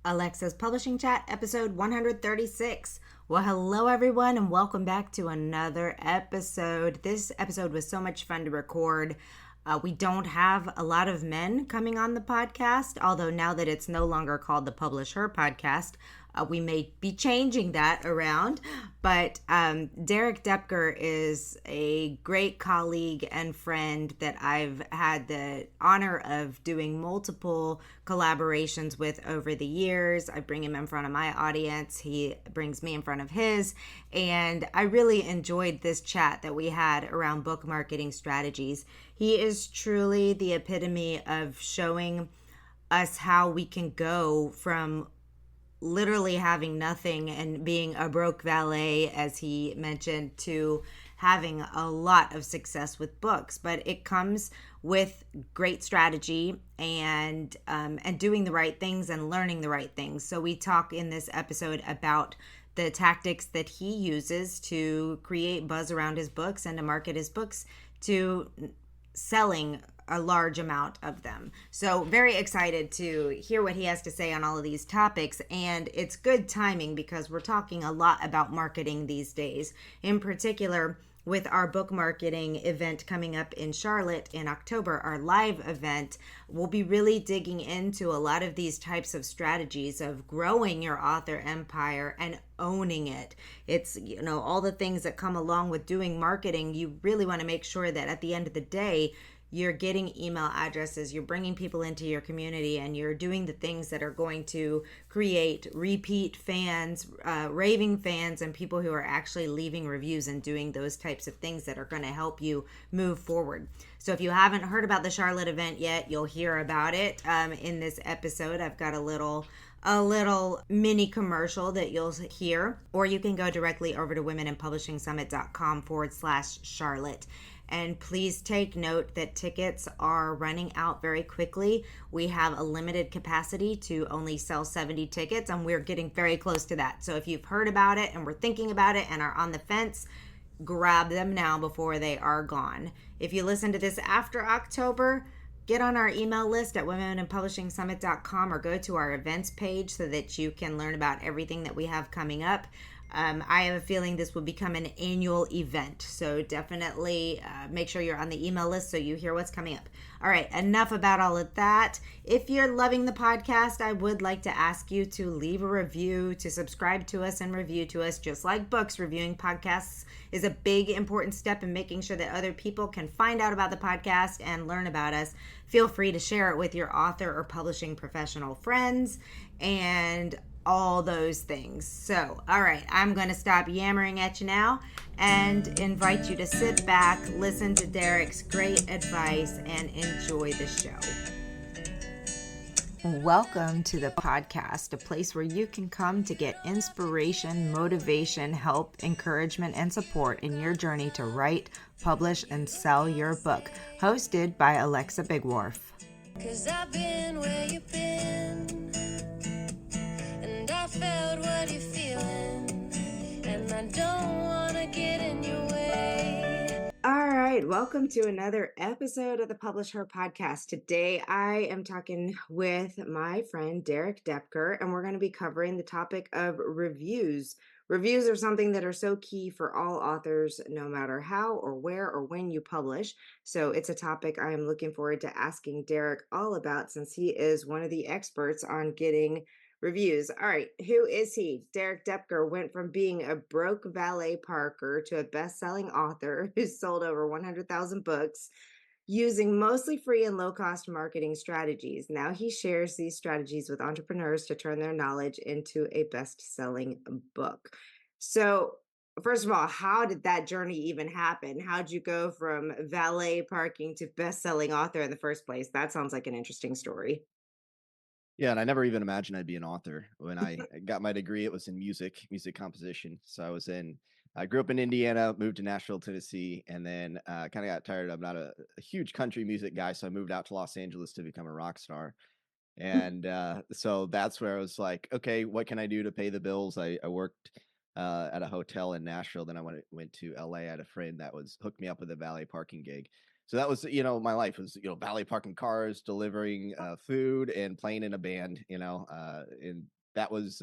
Alexa's Publishing Chat, episode 136. Well, hello everyone, and welcome back to another episode. This episode was so much fun to record. We don't have a lot of men coming on the podcast, although now that it's no longer called the Publish Her podcast, we may be changing that around. But Derek Doepker is a great colleague and friend that I've had the honor of doing multiple collaborations with over the years. I bring him in front of my audience. He brings me in front of his. And I really enjoyed this chat that we had around book marketing strategies. He is truly the epitome of showing us how we can go from literally having nothing and being a broke valet, as he mentioned, to having a lot of success with books. But it comes with great strategy and doing the right things and learning the right things. So we talk in this episode about the tactics that he uses to create buzz around his books and to market his books to selling a large amount of them. So very excited to hear what he has to say on all of these topics. And it's good timing because we're talking a lot about marketing these days. In particular, with our book marketing event coming up in Charlotte in October, our live event, we'll be really digging into a lot of these types of strategies of growing your author empire and owning it. It's, all the things that come along with doing marketing. You really want to make sure that at the end of the day, you're getting email addresses, you're bringing people into your community, and you're doing the things that are going to create repeat fans, raving fans, and people who are actually leaving reviews and doing those types of things that are going to help you move forward. So if you haven't heard about the Charlotte event yet, you'll hear about it in this episode. I've got a little mini commercial that you'll hear, or you can go directly over to womenandpublishingsummit.com/Charlotte. And please take note that tickets are running out very quickly. We have a limited capacity to only sell 70 tickets, and we're getting very close to that. So if you've heard about it and were thinking about it and are on the fence, grab them now before they are gone. If you listen to this after October, get on our email list at womenandpublishingsummit.com or go to our events page so that you can learn about everything that we have coming up. I have a feeling this will become an annual event, so definitely make sure you're on the email list so you hear what's coming up. All right, enough about all of that. If you're loving the podcast, I would like to ask you to leave a review, to subscribe to us and review to us. Just like books, reviewing podcasts is a big, important step in making sure that other people can find out about the podcast and learn about us. Feel free to share it with your author or publishing professional friends and all those things. So, all right, I'm going to stop yammering at you now and invite you to sit back, listen to Derek's great advice, and enjoy the show. Welcome to the podcast, a place where you can come to get inspiration, motivation, help, encouragement, and support in your journey to write, publish, and sell your book. Hosted by Alexa Bigwharf. 'Cause I've been where you've been, and I felt what you're feeling, and I don't want to get in your way. All right, welcome to another episode of the Publish Her podcast. Today I am talking with my friend Derek Doepker, and we're going to be covering the topic of reviews. Reviews are something that are so key for all authors, no matter how or where or when you publish. So it's a topic I am looking forward to asking Derek all about, since he is one of the experts on getting reviews. All right, who is he? Derek Doepker went from being a broke valet parker to a best-selling author who's sold over 100,000 books using mostly free and low-cost marketing strategies. Now he shares these strategies with entrepreneurs to turn their knowledge into a best-selling book. So, first of all, how did that journey even happen? How'd you go from valet parking to best-selling author in the first place? That sounds like an interesting story. Yeah, and I never even imagined I'd be an author. When I got my degree, it was in music composition. So I grew up in Indiana, moved to Nashville, Tennessee, and then kind of got tired. I'm not a huge country music guy, so I moved out to Los Angeles to become a rock star. And so that's where I was like, okay, what can I do to pay the bills? I worked at a hotel in Nashville. Then I went to LA. I had a friend that was hooked me up with a valet parking gig. So that was, my life was, valet parking cars, delivering food, and playing in a band. And that was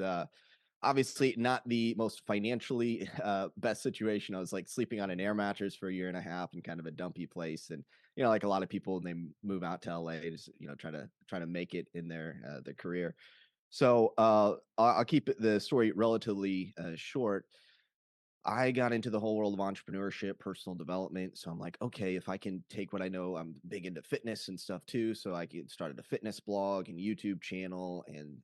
obviously not the most financially best situation. I was like sleeping on an air mattress for a year and a half in kind of a dumpy place, and like a lot of people, they move out to LA, just try to make it in their career. So I'll keep the story relatively short. I got into the whole world of entrepreneurship, personal development. So I'm like, okay, if I can take what I know, I'm big into fitness and stuff too. So I started a fitness blog and YouTube channel, and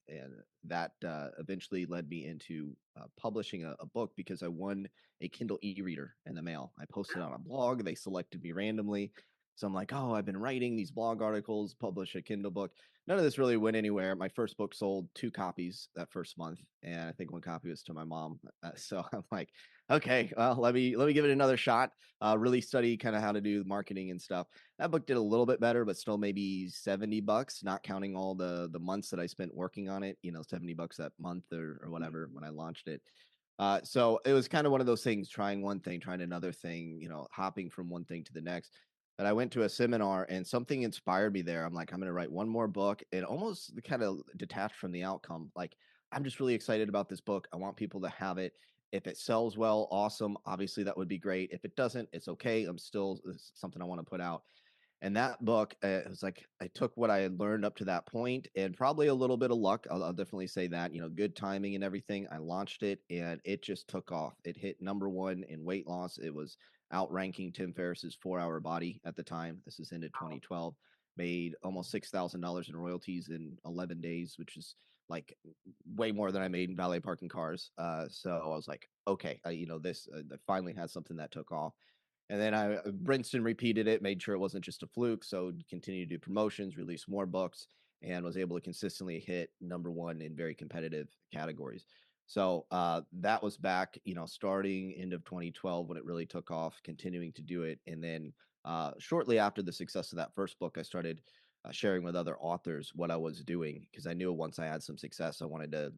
that eventually led me into publishing a book because I won a Kindle e-reader in the mail. I posted on a blog; they selected me randomly. So I'm like, oh, I've been writing these blog articles, publish a Kindle book. None of this really went anywhere. My first book sold 2 copies that first month, and I think one copy was to my mom. So I'm like, okay, well, let me give it another shot. Really study kind of how to do marketing and stuff. That book did a little bit better, but still maybe $70, not counting all the months that I spent working on it. $70 that month or whatever when I launched it. So it was kind of one of those things, trying one thing, trying another thing, hopping from one thing to the next. But I went to a seminar and something inspired me there. I'm like, I'm going to write one more book, and almost kind of detached from the outcome. Like, I'm just really excited about this book. I want people to have it. If it sells well, awesome. Obviously, that would be great. If it doesn't, it's okay. It's something I want to put out. And that book, it was like I took what I had learned up to that point and probably a little bit of luck. I'll definitely say that, good timing and everything. I launched it and it just took off. It hit number one in weight loss. It was outranking Tim Ferriss's 4 Hour Body at the time. This is into 2012. Made almost $6,000 in royalties in 11 days, which is like way more than I made in valet parking cars. So I was like, okay, this finally has something that took off. And then I rinsed and repeated it, made sure it wasn't just a fluke. So continued to do promotions, release more books, and was able to consistently hit number one in very competitive categories. So that was back, starting end of 2012 when it really took off, continuing to do it. And then shortly after the success of that first book, I started sharing with other authors what I was doing because I knew once I had some success, I wanted to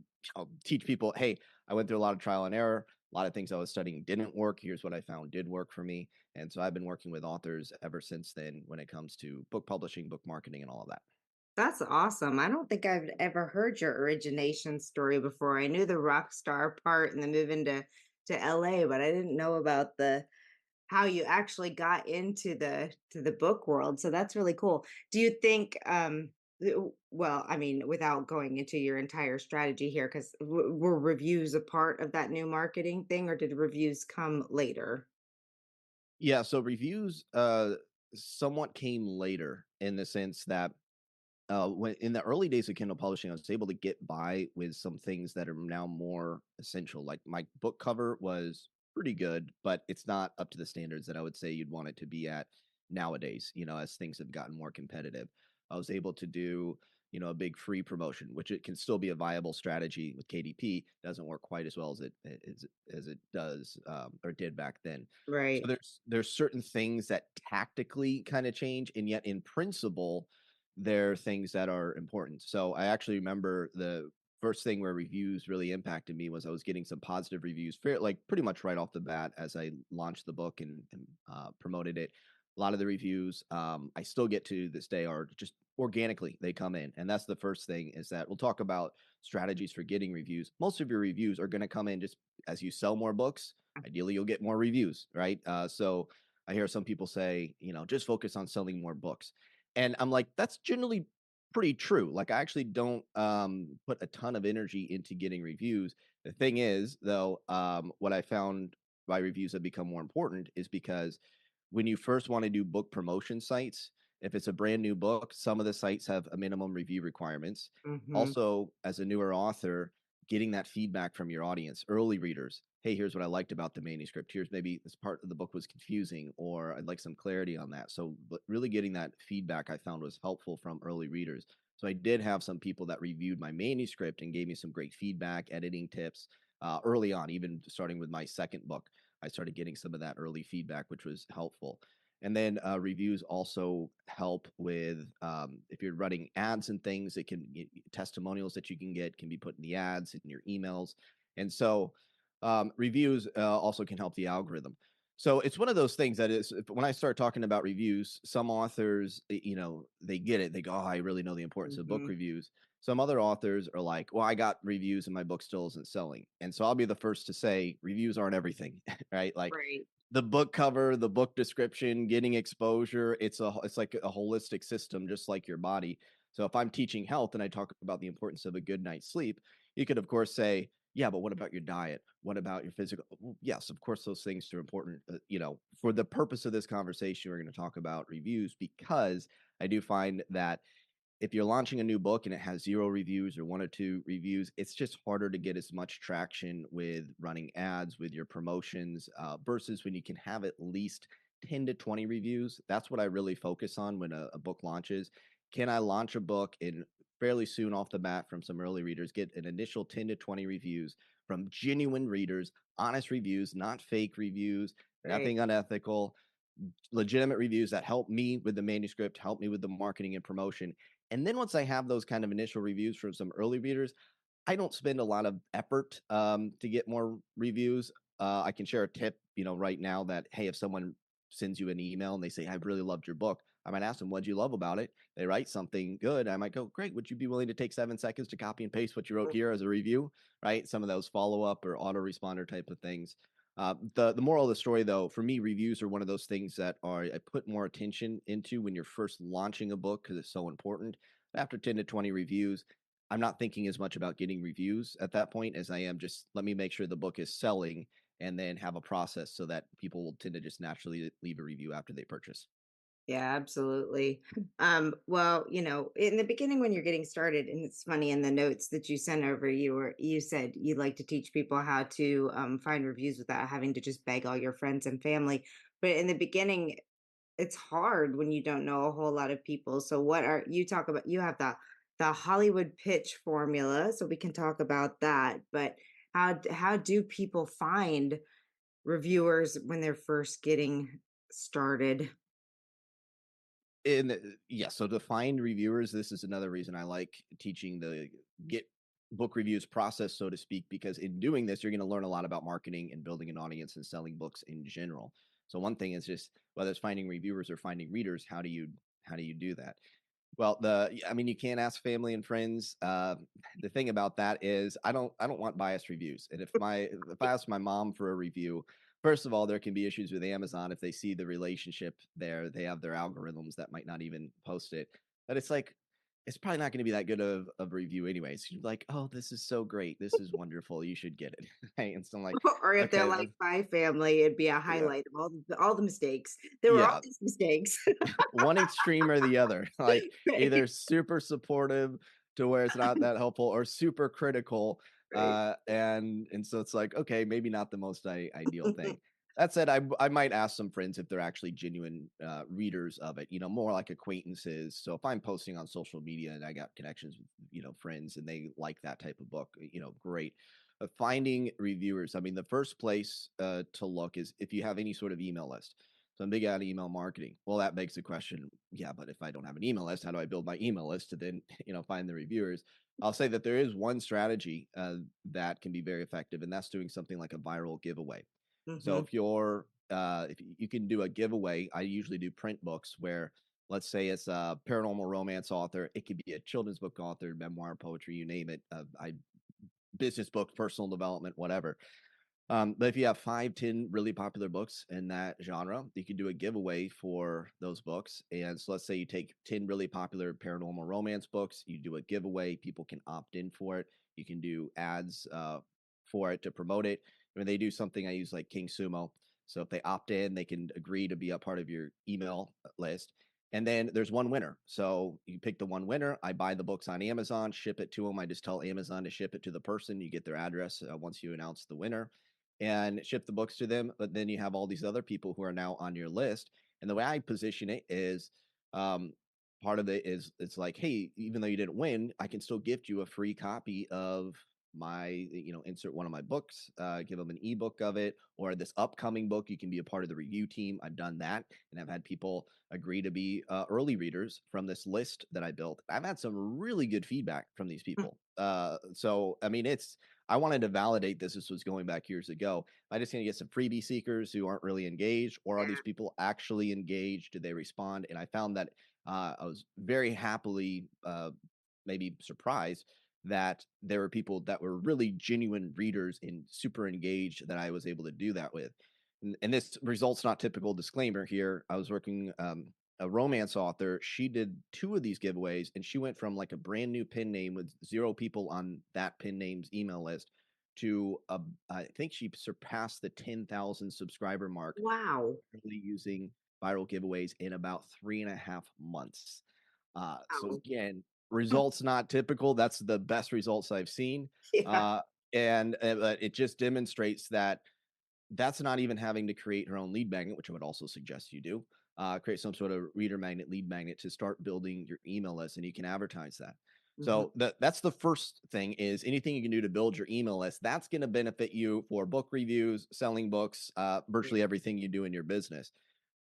teach people, hey, I went through a lot of trial and error. A lot of things I was studying didn't work. Here's what I found did work for me. And so I've been working with authors ever since then when it comes to book publishing, book marketing, and all of that. That's awesome. I don't think I've ever heard your origination story before. I knew the rock star part and the moving to LA, but I didn't know about the how you actually got into the book world. So that's really cool. Do you think well, I mean, without going into your entire strategy here, because were reviews a part of that new marketing thing, or did reviews come later? Yeah, so reviews somewhat came later in the sense that when in the early days of Kindle publishing, I was able to get by with some things that are now more essential. Like my book cover was pretty good, but it's not up to the standards that I would say you'd want it to be at nowadays, as things have gotten more competitive. I was able to do, a big free promotion, which it can still be a viable strategy with KDP. Doesn't work quite as well as it does or did back then. So Right. there's certain things that tactically kind of change, and yet in principle, there are things that are important. So I actually remember the first thing where reviews really impacted me was I was getting some positive reviews, like pretty much right off the bat as I launched the book and promoted it. A lot of the reviews I still get to this day are just organically they come in, and that's the first thing is that we'll talk about strategies for getting reviews. Most of your reviews are going to come in just as you sell more books. Ideally, you'll get more reviews, right? So I hear some people say, just focus on selling more books. And I'm like, that's generally pretty true. Like I actually don't put a ton of energy into getting reviews. The thing is, though, what I found why reviews have become more important is because when you first want to do book promotion sites, if it's a brand new book, some of the sites have a minimum review requirements. Hmm. Also, as a newer author, getting that feedback from your audience, early readers. Hey, here's what I liked about the manuscript. Here's maybe this part of the book was confusing, or I'd like some clarity on that. So, but really getting that feedback I found was helpful from early readers. So, I did have some people that reviewed my manuscript and gave me some great feedback, editing tips early on, even starting with my second book. I started getting some of that early feedback, which was helpful. And then reviews also help with if you're running ads and things, it can testimonials that you can get can be put in the ads in your emails. And so reviews also can help the algorithm. So it's one of those things that is when I start talking about reviews, some authors, they get it. They go, "Oh, I really know the importance of book Mhm. reviews." Some other authors are like, "Well, I got reviews and my book still isn't selling." And so I'll be the first to say reviews aren't everything, right? Like Right. the book cover, the book description, getting exposure, it's like a holistic system just like your body. So if I'm teaching health and I talk about the importance of a good night's sleep, you could of course say, yeah, but what about your diet? What about your physical? Well, yes, of course, those things are important. For the purpose of this conversation, we're going to talk about reviews because I do find that if you're launching a new book and it has 0 reviews or 1 or 2 reviews, it's just harder to get as much traction with running ads, with your promotions, versus when you can have at least 10 to 20 reviews. That's what I really focus on when a book launches. Can I launch a book and fairly soon off the bat from some early readers, get an initial 10 to 20 reviews from genuine readers, honest reviews, not fake reviews, Right. nothing unethical, legitimate reviews that help me with the manuscript, help me with the marketing and promotion. And then once I have those kind of initial reviews from some early readers, I don't spend a lot of effort to get more reviews. I can share a tip, right now that hey, if someone sends you an email and they say, "I really loved your book," I might ask them, "What'd you love about it?" They write something good. I might go, "Great. Would you be willing to take 7 seconds to copy and paste what you wrote here as a review?" Right? Some of those follow up or autoresponder type of things. The moral of the story, though, for me, reviews are one of those things that are I put more attention into when you're first launching a book because it's so important. After 10 to 20 reviews, I'm not thinking as much about getting reviews at that point as I am just let me make sure the book is selling and then have a process so that people will tend to just naturally leave a review after they purchase. Yeah, absolutely. Well, in the beginning when you're getting started, and it's funny in the notes that you sent over, you said you like to teach people how to find reviews without having to just beg all your friends and family. But in the beginning, it's hard when you don't know a whole lot of people. So what are you talk about? You have the Hollywood pitch formula, so we can talk about that. But how do people find reviewers when they're first getting started? Yeah, so to find reviewers, this is another reason I like teaching the get book reviews process, so to speak, because in doing this, you're going to learn a lot about marketing and building an audience and selling books in general. So one thing is just whether it's finding reviewers or finding readers, how do you do that? Well, I mean, you can't ask family and friends. The thing about that is, I don't want biased reviews. And if I ask my mom for a review, first of all, there can be issues with Amazon if they see the relationship there. They have their algorithms that might not even post it. But it's like it's probably not going to be that good of a review anyways. You're like, oh, this is so great. This is wonderful. You should get it. Right? And so I'm like, Or if they're okay, like my family, it'd be a yeah, highlight of all the mistakes. There were all yeah. these mistakes. One extreme or the other, like either Right, super supportive to where it's not that helpful or super critical. right. And so it's like, okay, maybe not the most ideal thing. That said, I might ask some friends if they're actually genuine readers of it, more like acquaintances. So if I'm posting on social media and I got connections with, friends and they like that type of book, great. Finding reviewers, I mean, the first place to look is if you have any sort of email list. So I'm big on email marketing. Well, that begs the question, yeah, but if I don't have an email list, how do I build my email list to then, find the reviewers? I'll say that there is one strategy that can be very effective, and that's doing something like a viral giveaway. So Mhm, if you can do a giveaway, I usually do print books where let's say it's a paranormal romance author, it could be a children's book author, memoir, poetry, you name it. I business book, personal development, whatever. But if you have 5, 10 really popular books in that genre, you can do a giveaway for those books. And so let's say you take 10 really popular paranormal romance books, you do a giveaway, people can opt in for it. You can do ads for it to promote it. When they do something, I use like King Sumo. So if they opt in, they can agree to be a part of your email list. And then there's one winner. So you pick the one winner. I buy the books on Amazon, ship it to them. I just tell Amazon to ship it to the person. You get their address once you announce the winner and ship the books to them. But then you have all these other people who are now on your list. And the way I position it is um, part of it is it's like, hey, even though you didn't win, I can still gift you a free copy of my, insert one of my books, give them an ebook of it, or this upcoming book. You can be a part of the review team. I've done that. And I've had people agree to be early readers from this list that I built. I've had some really good feedback from these mm, people. So, I mean, I wanted to validate this. This was going back years ago. Am I just going to get some freebie seekers who aren't really engaged, or are Yeah. these people actually engaged? Do they respond? And I found that I was very happily, maybe surprised that there were people that were really genuine readers and super engaged that I was able to do that with. And this results not typical disclaimer here. I was working a romance author. She did two of these giveaways, and she went from like a brand new pin name with zero people on that pin name's email list to I think she surpassed the 10,000 subscriber mark, Wow. really using viral giveaways in about 3.5 months. So Wow. again, results not typical. That's the best results I've seen. Yeah. Uh, and it just demonstrates that that's not even having to create her own lead magnet, which I would also suggest you do. Create some sort of reader magnet, lead magnet to start building your email list, and you can advertise that. Mhm. So that's the first thing is anything you can do to build your email list. That's going to benefit you for book reviews, selling books, virtually everything you do in your business.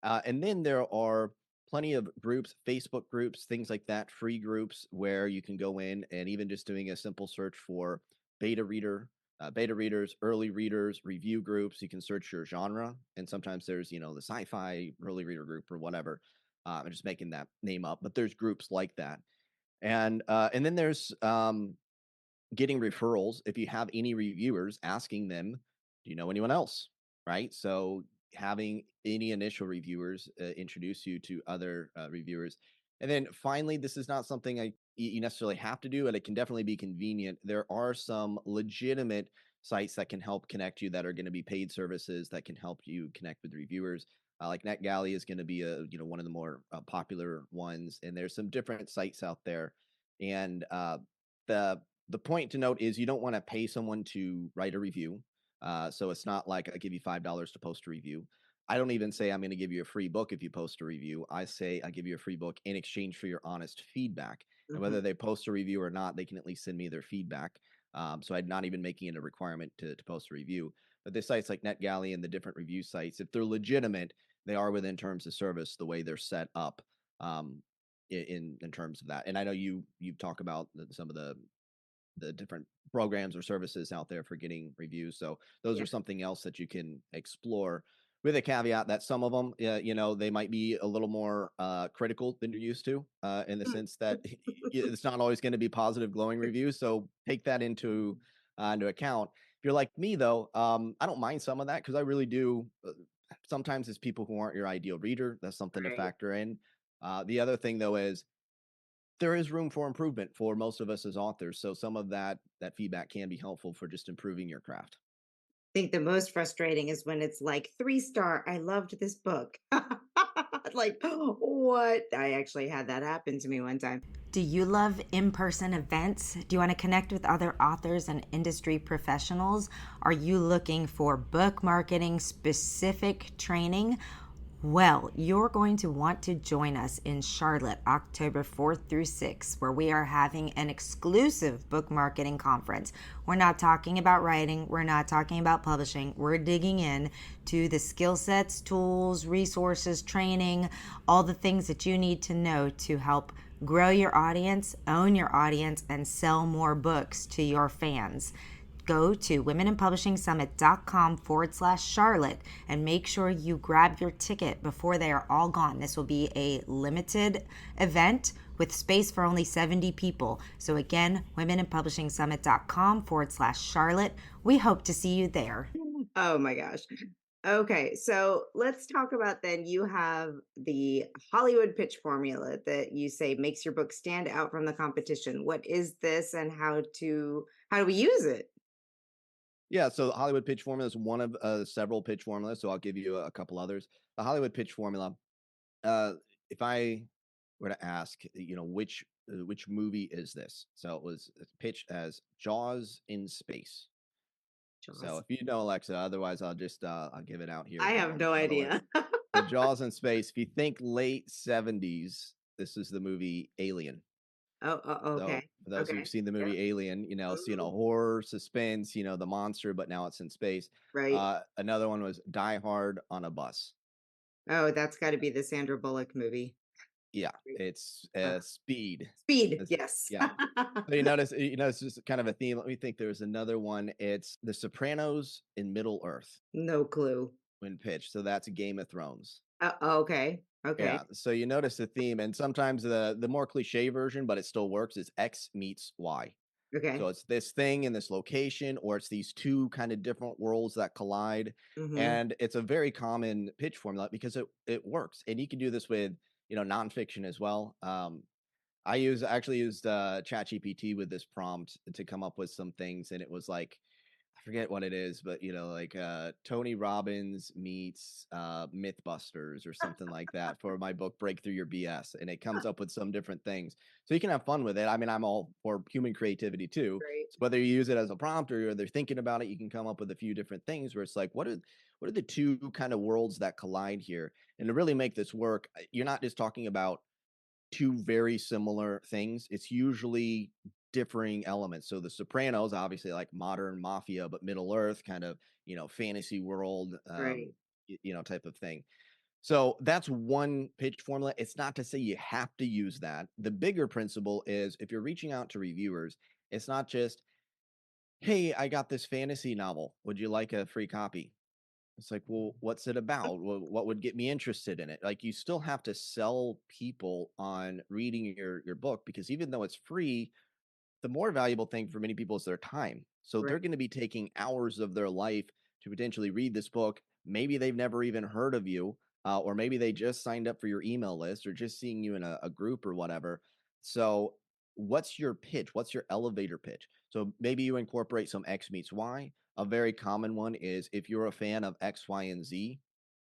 And then there are plenty of groups, Facebook groups, things like that, free groups where you can go in and even just doing a simple search for beta reader, beta readers, early readers, review groups. You can search your genre, and sometimes there's the sci-fi early reader group or whatever. I'm just making that name up, but there's groups like that, and then there's getting referrals. If you have any reviewers, asking them, do you know anyone else? Right. So having any initial reviewers introduce you to other reviewers. And then finally, this is not something you necessarily have to do, but it can definitely be convenient. There are some legitimate sites that can help connect you that are going to be paid services that can help you connect with reviewers. Like NetGalley is going to be one of the more popular ones, and there's some different sites out there, and the the point to note is you don't want to pay someone to write a review. So it's not like I give you $5 to post a review. I don't even say I'm going to give you a free book if you post a review. I say I give you a free book in exchange for your honest feedback. And Mhm. whether they post a review or not, they can at least send me their feedback. So I'm not even making it a requirement to post a review. But the sites like NetGalley and the different review sites, if they're legitimate, they are within terms of service the way they're set up. Um, in terms of that, and I know you talk about some of the different programs or services out there for getting reviews. So those Yeah. are something else that you can explore with a caveat that some of them, they might be a little more critical than you're used to in the sense that it's not always going to be positive, glowing reviews. So take that into account. If you're like me, though, I don't mind some of that because I really do. Sometimes it's people who aren't your ideal reader. That's something to Right. factor in. The other thing, though, is there is room for improvement for most of us as authors. So some of that feedback can be helpful for just improving your craft. Think the most frustrating is when it's like 3 star. I loved this book. Like, what? I actually had that happen to me one time. Do you love in person events? Do you want to connect with other authors and industry professionals? Are you looking for book marketing specific training? Well, you're going to want to join us in Charlotte, October 4th through 6th, where we are having an exclusive book marketing conference. We're not talking about writing, we're not talking about publishing, we're digging in to the skill sets, tools, resources, training, all the things that you need to know to help grow your audience, own your audience, and sell more books to your fans. Go to womenandpublishingsummit.com/Charlotte and make sure you grab your ticket before they are all gone. This will be a limited event with space for only 70 people. So again, womenandpublishingsummit.com/Charlotte. We hope to see you there. Oh my gosh. Okay, so let's talk about then you have the Hollywood pitch formula that you say makes your book stand out from the competition. What is this and how do we use it? Yeah, so the Hollywood pitch formula is one of several pitch formulas. So I'll give you a couple others. The Hollywood pitch formula. Uh, if I were to ask, which movie is this? So it was pitched as Jaws in space. So Jaws. if you know Alexa, otherwise I'll give it out here I in have no another way. idea. So Jaws in space. If you think late '70s, this is the movie Alien. So Okay. for those who've Okay. seen the Yep. movie Alien, Mhm. horror, suspense, the monster, but now it's in space. Right. Another one was Die Hard on a Bus. Oh, that's got to be the Sandra Bullock movie. Yeah, it's Uh, speed. Speed, That's yes. yeah. So you notice just kind of a theme. Let me think. There's another one. It's The Sopranos in Middle Earth No clue. when pitched. So that's Game of Thrones. Okay, okay, Yeah. So you notice the theme, and sometimes the more cliche version, but it still works, is X meets Y. So okay. it's this thing in this location, or it's these two kind of different worlds that collide. Mhm. And it's a very common pitch formula because it works. And you can do this with, nonfiction as well. Actually used ChatGPT with this prompt to come up with some things, and it was like, I forget what it is, but like Tony Robbins meets Mythbusters or something like that for my book Breakthrough Your BS, and it comes up with some different things, so you can have fun with it. I mean, I'm all for human creativity too. Great. So whether you use it as a prompt or they're thinking about it, you can come up with a few different things where it's like, what are the two kind of worlds that collide here, and to really make this work, you're not just talking about two very similar things. It's usually differing elements. So The Sopranos, obviously like modern mafia, but Middle Earth kind of, fantasy world, Right. type of thing. So that's one pitch formula. It's not to say you have to use that. The bigger principle is if you're reaching out to reviewers, it's not just, hey, I got this fantasy novel. Would you like a free copy? It's like, well, what's it about? What would get me interested in it? Like, you still have to sell people on reading your book because even though it's free, the more valuable thing for many people is their time. So Right. they're going to be taking hours of their life to potentially read this book. Maybe they've never even heard of you, or maybe they just signed up for your email list or just seeing you in a group or whatever. So, what's your pitch? What's your elevator pitch? So, maybe you incorporate some X meets Y. A very common one is if you're a fan of X, Y, and Z,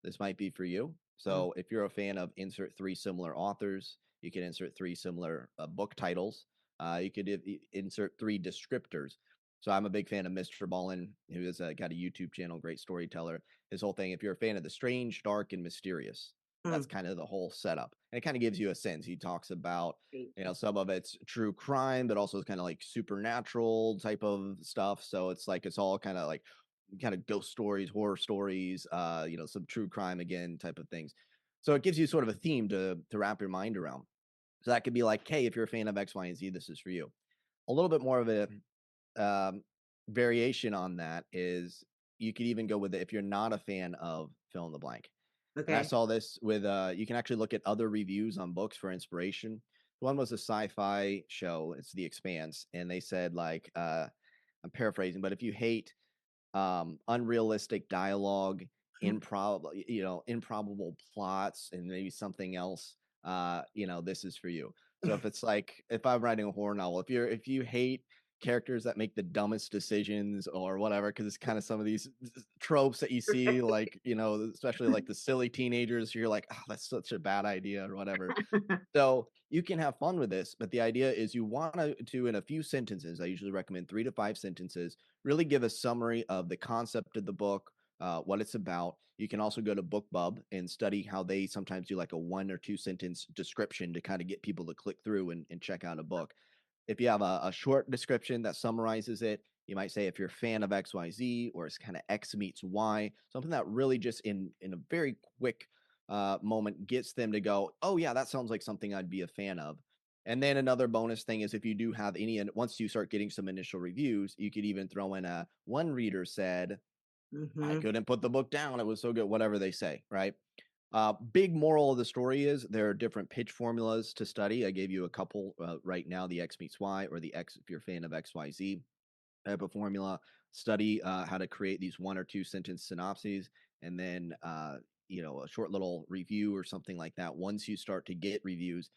this might be for you. Mm, So, if you're a fan of insert three similar authors, you can insert three similar book titles. You could insert three descriptors. So I'm a big fan of Mr. Ballin, who has got a YouTube channel, great storyteller. His whole thing, if you're a fan of the strange, dark, and mysterious, that's mm, kind of the whole setup. And it kind of gives you a sense. He talks about, great. some of it's true crime, but also kind of like supernatural type of stuff. So it's like it's all kind of like ghost stories, horror stories, some true crime again type of things. So it gives you sort of a theme to wrap your mind around. So that could be like, hey, if you're a fan of X, Y, and Z, this is for you. A little bit more of a um, variation on that is you could even go with it if you're not a fan of fill in the blank. And I Okay. saw this with you can actually look at other reviews on books for inspiration. One was a sci-fi show, it's The Expanse, and they said like I'm paraphrasing, but if you hate unrealistic dialogue, improbable plots, and maybe something else, this is for you. So if it's like if I'm writing a horror novel, if you hate characters that make the dumbest decisions or whatever, because it's kind of some of these tropes that you see, like, especially like the silly teenagers, you're like, oh, that's such a bad idea or whatever. So you can have fun with this, but the idea is you want to in a few sentences, I usually recommend 3 to 5 sentences, really give a summary of the concept of the book, what it's about. You can also go to BookBub and study how they sometimes do like a 1 or 2 sentence description to kind of get people to click through and check out a book. If you have a short description that summarizes it, you might say if you're a fan of XYZ, or it's kind of X meets Y, something that really just in a very quick moment gets them to go, oh yeah, that sounds like something I'd be a fan of. And then another bonus thing is if you do have any, and once you start getting some initial reviews, you could even throw in a one reader said, I Mhm. couldn't put the book down. It was so good, whatever they say, right? Big moral of the story is there are different pitch formulas to study. I gave you a couple right now, the X meets Y or the X if you're a fan of XYZ type of formula. Study how to create these 1 or 2 sentence synopses, and then a short little review or something like that. Once you start to get reviews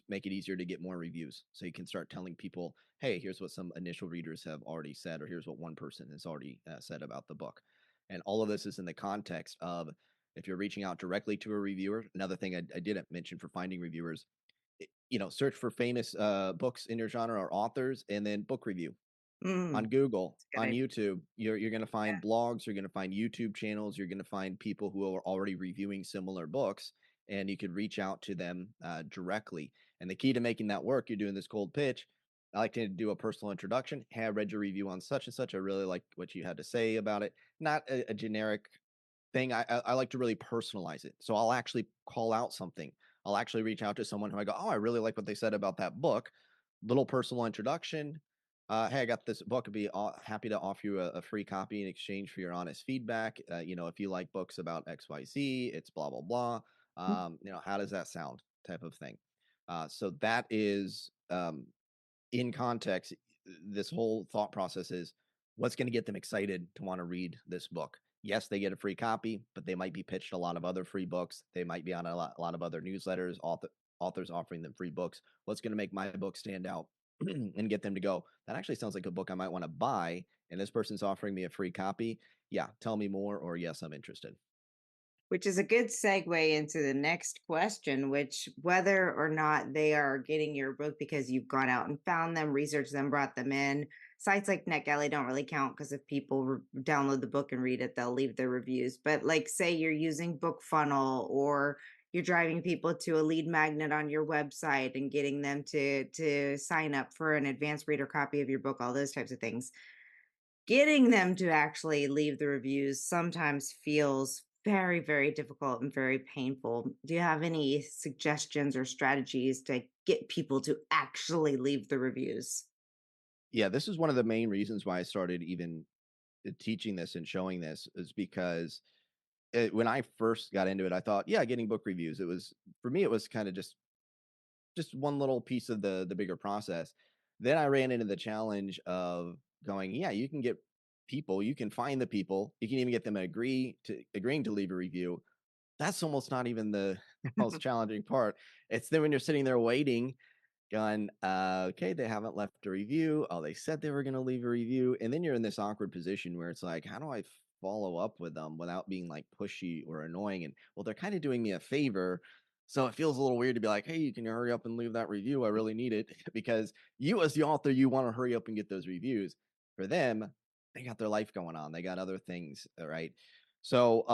make it easier to get more reviews, so you can start telling people, hey, here's what some initial readers have already said, or here's what one person has already said about the book. And all of this is in the context of if you're reaching out directly to a reviewer. Another thing I didn't mention for finding reviewers, search for famous books in your genre or authors, and then book review on Mm, Google, that's a good on idea. YouTube. You're going to find blogs, you're going to find YouTube channels, you're going to find people who are already reviewing similar books, and you could reach out to them directly. And the key to making that work, you're doing this cold pitch. I like to do a personal introduction. Hey, I read your review on such and such. I really like what you had to say about it. Not a generic thing. I like to really personalize it. So I'll actually call out something. I'll actually reach out to someone who I go, oh, I really like what they said about that book. Little personal introduction. Hey, I got this book. I'd be happy to offer you a free copy in exchange for your honest feedback. If you like books about XYZ, it's blah, blah, blah. How does that sound? Type of thing. So that is in context, this whole thought process is what's going to get them excited to want to read this book. Yes, they get a free copy, but they might be pitched a lot of other free books. They might be on a lot of other newsletters, authors offering them free books. What's going to make my book stand out and get them to go, that actually sounds like a book I might want to buy, and this person's offering me a free copy. Yeah, tell me more, or yes, I'm interested. Which is a good segue into the next question, which whether or not they are getting your book because you've gone out and found them, researched them, brought them in. Sites like NetGalley don't really count because if people download the book and read it, they'll leave their reviews. But like, say you're using BookFunnel or you're driving people to a lead magnet on your website and getting them to sign up for an advanced reader copy of your book, all those types of things, getting them to actually leave the reviews sometimes feels very, very difficult and very painful. Do you have any suggestions or strategies to get people to actually leave the reviews? Yeah, this is one of the main reasons why I started even teaching this and showing this is because when I first got into it, I thought, yeah, getting book reviews. It was for me, it was kind of just one little piece of the bigger process. Then I ran into the challenge of going, yeah, you can get people, you can find the people, you can even get them to agreeing to leave a review. That's almost not even the most challenging part. It's then when you're sitting there waiting going, okay, they haven't left a review. Oh, they said they were going to leave a review. And then you're in this awkward position where it's like, how do I follow up with them without being like pushy or annoying? And well, they're kind of doing me a favor. So it feels a little weird to be like, hey, can you hurry up and leave that review? I really need it because you, as the author, you want to hurry up and get those reviews. For them, they got their life going on, they got other things, right? So,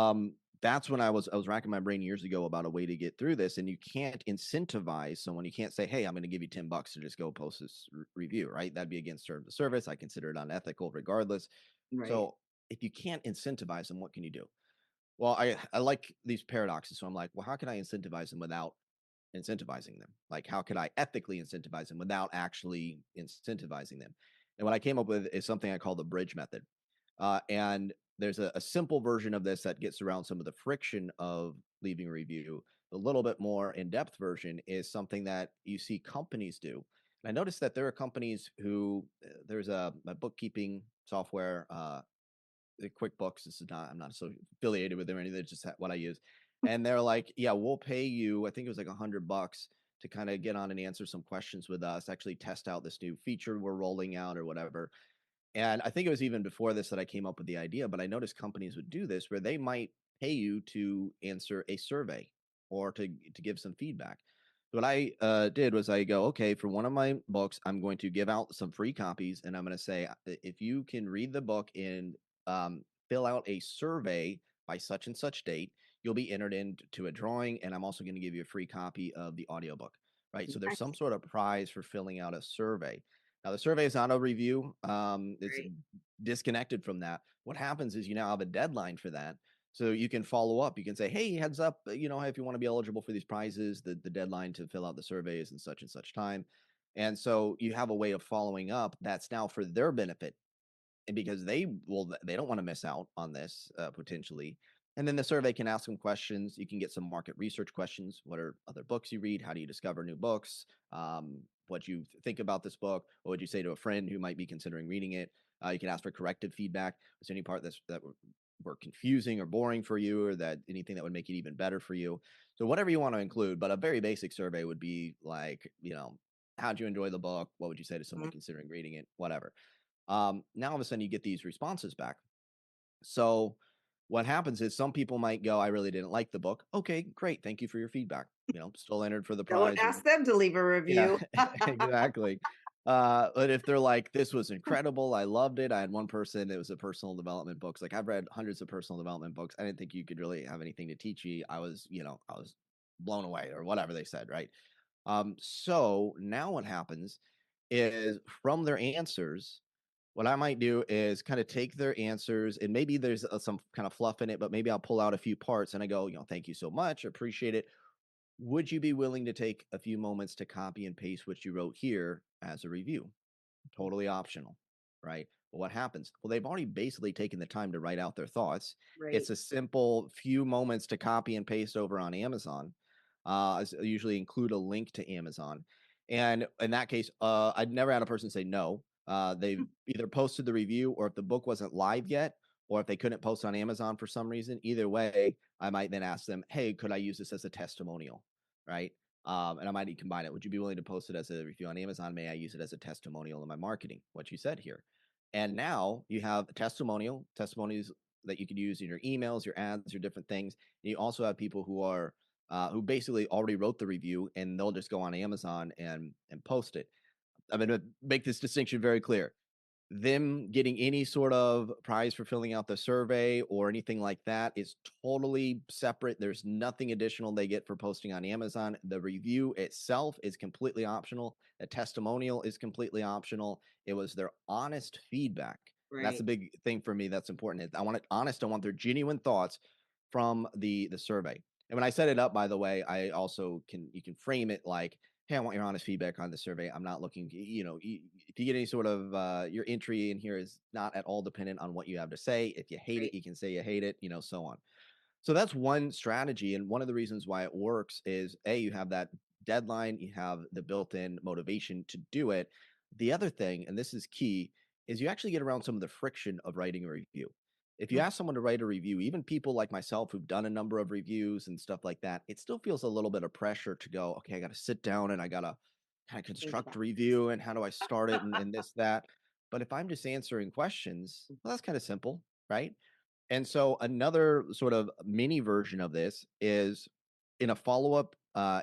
that's when I was racking my brain years ago about a way to get through this. And you can't incentivize someone. You can't say, hey, I'm going to give you $10 to just go post this review, right? That'd be against terms of service. I consider it unethical regardless. Right. So if you can't incentivize them, what can you do? Well, I like these paradoxes. So I'm like, well, how can I incentivize them without incentivizing them? Like, how could I ethically incentivize them without actually incentivizing them? And what I came up with is something I call the bridge method. And there's a simple version of this that gets around some of the friction of leaving a review. The little bit more in depth version is something that you see companies do. And I noticed that there are companies who there's a bookkeeping software, the QuickBooks. This is not, I'm not so affiliated with them or anything. It's just what I use. And they're like, yeah, we'll pay you. I think it was like $100 to kind of get on and answer some questions with us, actually test out this new feature we're rolling out or whatever. And I think it was even before this that I came up with the idea, but I noticed companies would do this where they might pay you to answer a survey or to give some feedback. What I did was I go, okay, for one of my books, I'm going to give out some free copies, and I'm going to say, if you can read the book and fill out a survey by such and such date, you'll be entered into a drawing, and I'm also going to give you a free copy of the audiobook. Right. So there's some Nice. sort of prize for filling out a survey. Now, the survey is not a review. It's Right. disconnected from that. What happens is you now have a deadline for that. So you can follow up. You can say, hey, heads up, hey, if you want to be eligible for these prizes, the deadline to fill out the survey is in such and such time. And so you have a way of following up that's now for their benefit. And because they don't want to miss out on this potentially. And then the survey can ask them questions. You can get some market research questions. What are other books you read? How do you discover new books? What you think about this book? What would you say to a friend who might be considering reading it? You can ask for corrective feedback. Was there any part that were confusing or boring for you, or that anything that would make it even better for you? So whatever you want to include, but a very basic survey would be like, how'd you enjoy the book? What would you say to someone Mhm. considering reading it? Whatever. Now all of a sudden you get these responses back. So what happens is some people might go, I really didn't like the book. Okay, great. Thank you for your feedback. Still entered for the Don't prize. ask them to leave a Yeah, review. exactly. But if they're like, this was incredible, I loved it. I had one person, it was a personal development books. Like I've read hundreds of personal development books. I didn't think you could really have anything to teach me. I was blown away or whatever they said, right? So now what happens is from their answers, what I might do is kind of take their answers and maybe there's some kind of fluff in it, but maybe I'll pull out a few parts and I go, thank you so much, appreciate it. Would you be willing to take a few moments to copy and paste what you wrote here as a review? Totally optional, right? But what happens? Well, they've already basically taken the time to write out their thoughts. Right. It's a simple few moments to copy and paste over on Amazon. I usually include a link to Amazon. And in that case, I'd never had a person say no. They've either posted the review, or if the book wasn't live yet, or if they couldn't post on Amazon for some reason, either way, I might then ask them, hey, could I use this as a testimonial? Right. And I might combine it. Would you be willing to post it as a review on Amazon? May I use it as a testimonial in my marketing? What you said here. And now you have a testimonies that you could use in your emails, your ads, your different things. And you also have people who basically already wrote the review, and they'll just go on Amazon and post it. I'm going to make this distinction very clear. Them getting any sort of prize for filling out the survey or anything like that is totally separate. There's nothing additional they get for posting on Amazon. The review itself is completely optional. The testimonial is completely optional. It was their honest feedback. And that's Right. a big thing for me that's important. I want it honest. I want their genuine thoughts from the survey. And when I set it up, by the way, I also you can frame it like, hey, I want your honest feedback on the survey. I'm not looking, if you get any sort of your entry in here is not at all dependent on what you have to say. If you hate Right. it, you can say you hate it, so on. So that's one strategy. And one of the reasons why it works is A, you have that deadline, you have the built in motivation to do it. The other thing, and this is key, is you actually get around some of the friction of writing a review. If you Mm. ask someone to write a review, even people like myself who've done a number of reviews and stuff like that, it still feels a little bit of pressure to go, okay, I got to sit down and I got to kind of Think construct about a review and how do I start it and this, that. But if I'm just answering questions, it. well, that's kind of simple, right? And so another sort of mini version of this is in a follow-up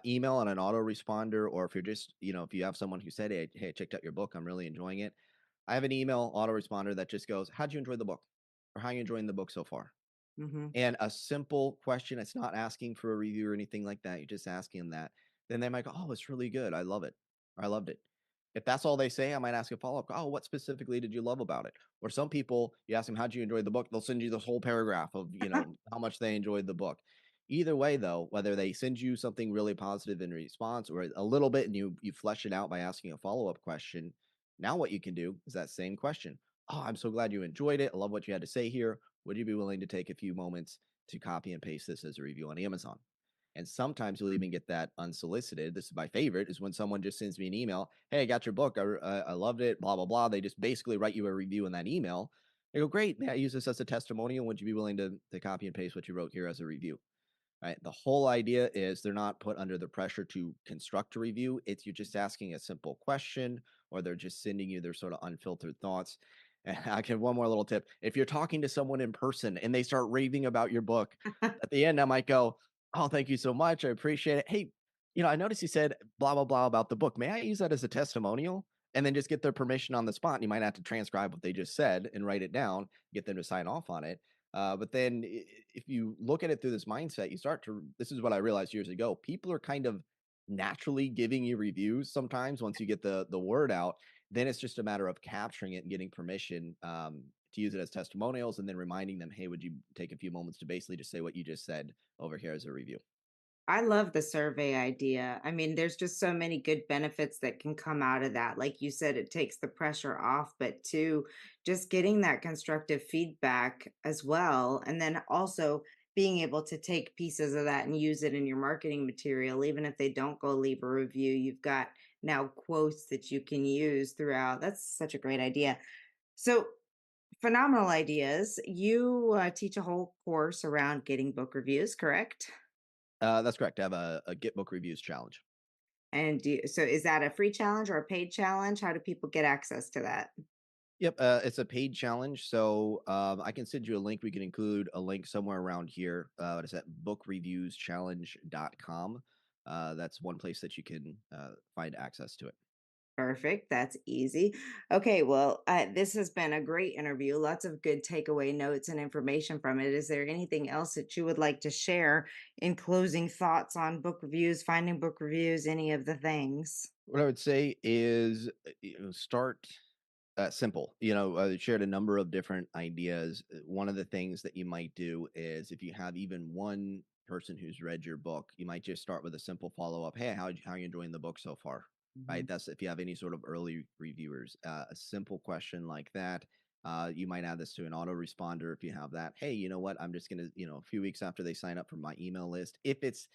email on an autoresponder, or if you're just, if you have someone who said, hey, I checked out your book, I'm really enjoying it. I have an email autoresponder that just goes, how'd you enjoy the book? Or how are you enjoying the book so far? Mm-hmm. And a simple question, it's not asking for a review or anything like that. You're just asking them that. Then they might go, oh, it's really good. I love it. Or I loved it. If that's all they say, I might ask a follow up. Oh, what specifically did you love about it? Or some people, you ask them, how'd you enjoy the book? They'll send you this whole paragraph of, how much they enjoyed the book. Either way, though, whether they send you something really positive in response or a little bit and you flesh it out by asking a follow up question, now what you can do is that same question. Oh, I'm so glad you enjoyed it. I love what you had to say here. Would you be willing to take a few moments to copy and paste this as a review on Amazon? And sometimes you'll even get that unsolicited. This is my favorite, is when someone just sends me an email. Hey, I got your book. I loved it. Blah, blah, blah. They just basically write you a review in that email. They go, great. May I use this as a testimonial? Would you be willing to copy and paste what you wrote here as a review? Right. The whole idea is they're not put under the pressure to construct a review. It's you're just asking a simple question, or they're just sending you their sort of unfiltered thoughts. And I can one more little tip. If you're talking to someone in person and they start raving about your book, at the end I might go, oh, thank you so much. I appreciate it. Hey, I noticed you said blah blah blah about the book. May I use that as a testimonial? And then just get their permission on the spot. And you might have to transcribe what they just said and write it down, get them to sign off on it. But then if you look at it through this mindset, this is what I realized years ago. People are kind of naturally giving you reviews sometimes once you get the word out. Then it's just a matter of capturing it and getting permission to use it as testimonials and then reminding them, hey, would you take a few moments to basically just say what you just said over here as a review? I love the survey idea. I mean, there's just so many good benefits that can come out of that. Like you said, it takes the pressure off, but two, just getting that constructive feedback as well. And then also being able to take pieces of that and use it in your marketing material, even if they don't go leave a review, you've got now quotes that you can use throughout. That's such a great idea. So, phenomenal ideas. You teach a whole course around getting book reviews, correct? That's correct. I have a Get Book Reviews challenge. And so is that a free challenge or a paid challenge? How do people get access to that? Yep, it's a paid challenge, so I can send you a link. We can include a link somewhere around here. It's at bookreviewschallenge.com. That's one place that you can find access to it. Perfect. That's easy. Okay. Well, this has been a great interview. Lots of good takeaway notes and information from it. Is there anything else that you would like to share in closing thoughts on book reviews, finding book reviews, any of the things? What I would say is, start simple. I shared a number of different ideas. One of the things that you might do is if you have even one person who's read your book, you might just start with a simple follow-up. Hey, how are you enjoying the book so far? Mhm. Right. That's if you have any sort of early reviewers, a simple question like that. You might add this to an autoresponder if you have that. Hey, you know what? I'm just gonna, a few weeks after they sign up for my email list. If it's,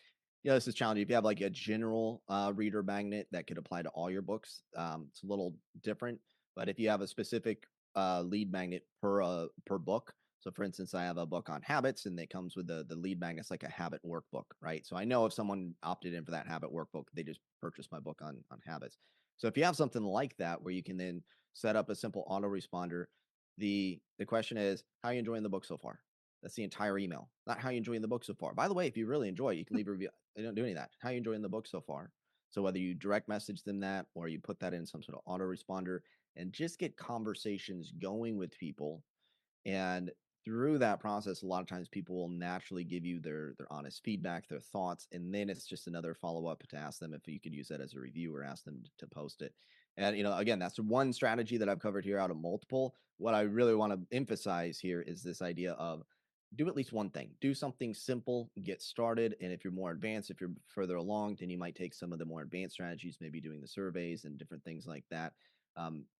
this is challenging. If you have like a general reader magnet that could apply to all your books, it's a little different. But if you have a specific lead magnet per book, so for instance, I have a book on habits, and it comes with the lead magnet. It's like a habit workbook, right? So I know if someone opted in for that habit workbook, they just purchased my book on habits. So if you have something like that where you can then set up a simple autoresponder, the question is, how are you enjoying the book so far? That's the entire email, not how you enjoying the book so far. By the way, if you really enjoy it, you can leave a review. They don't do any of that. How are you enjoying the book so far? So whether you direct message them that or you put that in some sort of autoresponder and just get conversations going with people, and through that process, a lot of times people will naturally give you their honest feedback, their thoughts, and then it's just another follow up to ask them if you could use that as a review or ask them to post it. And again, that's one strategy that I've covered here out of multiple. What I really want to emphasize here is this idea of do at least one thing. Do something simple, get started, and if you're more advanced, if you're further along, then you might take some of the more advanced strategies, maybe doing the surveys and different things like that.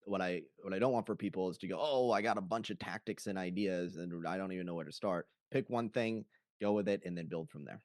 What I don't want for people is to go, oh, I got a bunch of tactics and ideas and I don't even know where to start. Pick one thing, go with it, and then build from there.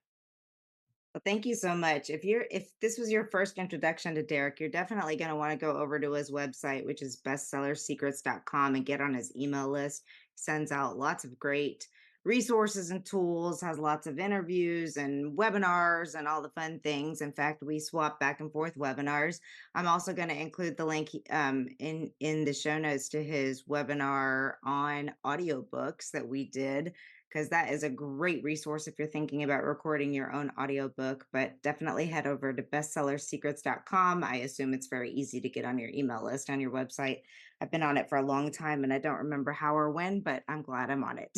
Well, thank you so much. If this was your first introduction to Derek, you're definitely going to want to go over to his website, which is bestsellersecrets.com, and get on his email list. He sends out lots of great resources and tools, has lots of interviews and webinars and all the fun things. In fact, we swap back and forth webinars. I'm also going to include the link in the show notes to his webinar on audiobooks that we did, because that is a great resource if you're thinking about recording your own audiobook. But definitely head over to bestsellersecrets.com. I assume it's very easy to get on your email list on your website. I've been on it for a long time and I don't remember how or when, but I'm glad I'm on it.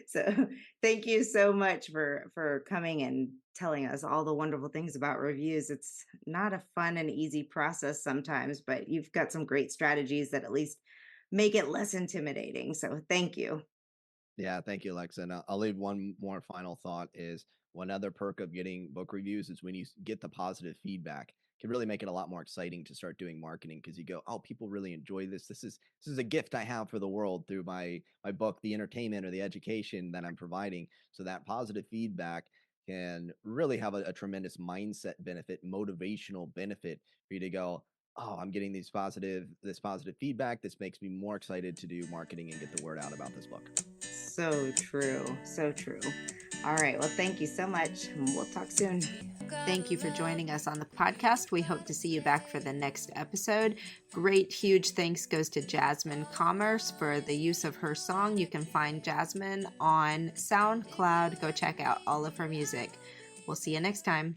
So thank you so much for coming and telling us all the wonderful things about reviews. It's not a fun and easy process sometimes, but you've got some great strategies that at least make it less intimidating. So thank you. Yeah, thank you, Alexa. And I'll leave one more final thought is one other perk of getting book reviews is when you get the positive feedback, it can really make it a lot more exciting to start doing marketing because you go, oh, people really enjoy this. This is a gift I have for the world through my book, the entertainment or the education that I'm providing. So that positive feedback can really have a tremendous mindset benefit, motivational benefit for you to go, oh, I'm getting this positive feedback. This makes me more excited to do marketing and get the word out about this book. So true. So true. All right. Well, thank you so much. We'll talk soon. Thank you for joining us on the podcast. We hope to see you back for the next episode. Great, huge thanks goes to Jasmine Commerce for the use of her song. You can find Jasmine on SoundCloud. Go check out all of her music. We'll see you next time.